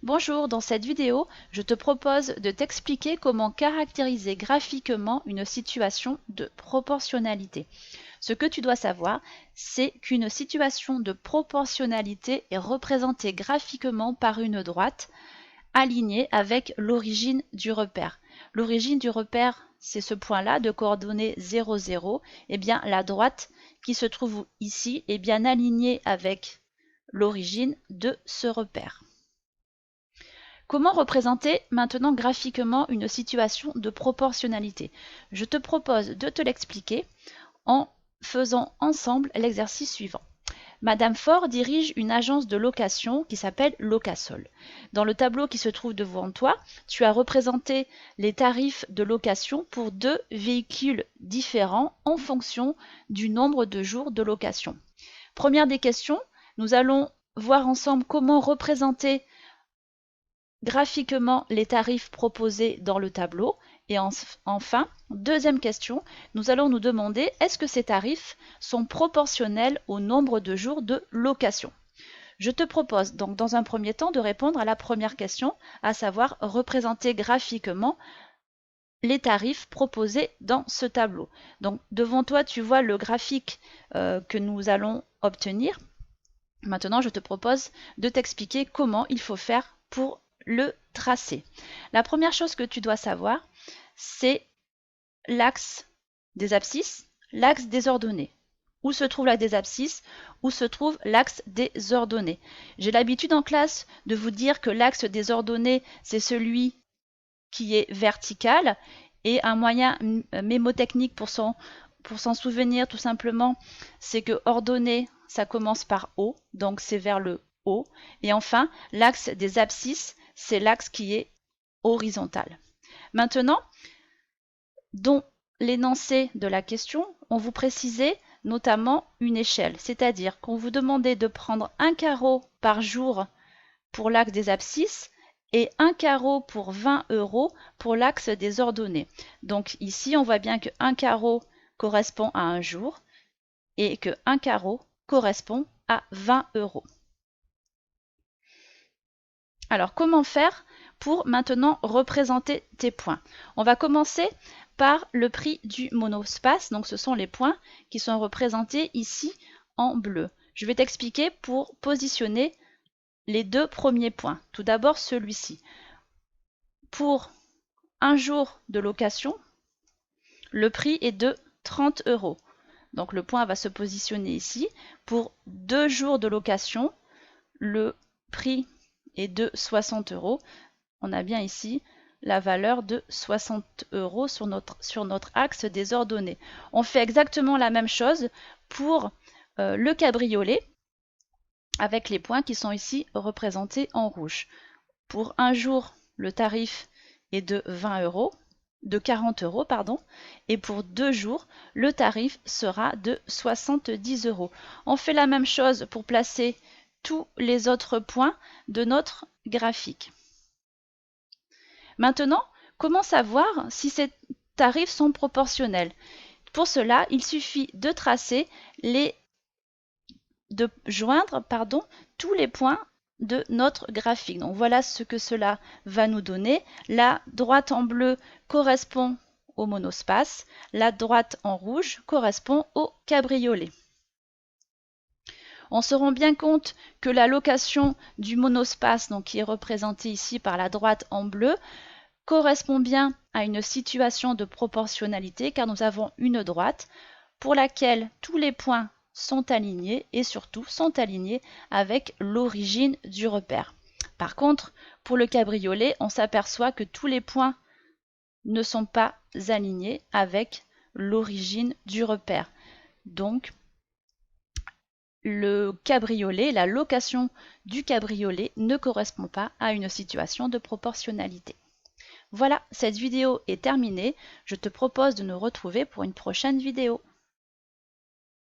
Bonjour, dans cette vidéo, je te propose de t'expliquer comment caractériser graphiquement une situation de proportionnalité. Ce que tu dois savoir, c'est qu'une situation de proportionnalité est représentée graphiquement par une droite alignée avec l'origine du repère. L'origine du repère, c'est ce point-là de coordonnées 0, 0. Et bien, la droite qui se trouve ici est bien alignée avec l'origine de ce repère. Comment représenter maintenant graphiquement une situation de proportionnalité? Je te propose de te l'expliquer en faisant ensemble l'exercice suivant. Madame Faure dirige une agence de location qui s'appelle Locasol. Dans le tableau qui se trouve devant toi, tu as représenté les tarifs de location pour deux véhicules différents en fonction du nombre de jours de location. Première des questions, nous allons voir ensemble comment représenter graphiquement les tarifs proposés dans le tableau. Et enfin, deuxième question, nous allons nous demander est-ce que ces tarifs sont proportionnels au nombre de jours de location? Je te propose donc dans un premier temps de répondre à la première question, à savoir représenter graphiquement les tarifs proposés dans ce tableau. Donc devant toi, tu vois le graphique que nous allons obtenir. Maintenant, je te propose de t'expliquer comment il faut faire pour le tracé. La première chose que tu dois savoir, c'est l'axe des abscisses, l'axe des ordonnées. Où se trouve l'axe des abscisses? Où se trouve l'axe des ordonnées? J'ai l'habitude en classe de vous dire que l'axe des ordonnées, c'est celui qui est vertical, et un moyen mémotechnique pour s'en souvenir tout simplement, c'est que ordonnée, ça commence par O, donc c'est vers le haut. Et enfin, l'axe des abscisses, c'est l'axe qui est horizontal. Maintenant, dans l'énoncé de la question, on vous précisait notamment une échelle, c'est-à-dire qu'on vous demandait de prendre un carreau par jour pour l'axe des abscisses et un carreau pour 20 € pour l'axe des ordonnées. Donc ici, on voit bien qu'un carreau correspond à un jour et qu'un carreau correspond à 20 €. Alors, comment faire pour maintenant représenter tes points? On va commencer par le prix du monospace. Donc, ce sont les points qui sont représentés ici en bleu. Je vais t'expliquer pour positionner les deux premiers points. Tout d'abord, celui-ci. Pour un jour de location, le prix est de 30 €. Donc, le point va se positionner ici. Pour 2 jours de location, le prix est de 60 €. On a bien ici la valeur de 60 € sur notre axe des ordonnées. On fait exactement la même chose pour le cabriolet, avec les points qui sont ici représentés en rouge. Pour un jour, le tarif est de 20 €, de 40 €, pardon, et pour 2 jours, le tarif sera de 70 €. On fait la même chose pour placer tous les autres points de notre graphique. Maintenant, comment savoir si ces tarifs sont proportionnels? Pour cela, il suffit de joindre tous les points de notre graphique. Donc voilà ce que cela va nous donner. La droite en bleu correspond au monospace, la droite en rouge correspond au cabriolet. On se rend bien compte que la location du monospace, donc qui est représentée ici par la droite en bleu, correspond bien à une situation de proportionnalité car nous avons une droite pour laquelle tous les points sont alignés et surtout sont alignés avec l'origine du repère. Par contre, pour le cabriolet, on s'aperçoit que tous les points ne sont pas alignés avec l'origine du repère. Donc, le cabriolet, la location du cabriolet ne correspond pas à une situation de proportionnalité. Voilà, cette vidéo est terminée. Je te propose de nous retrouver pour une prochaine vidéo.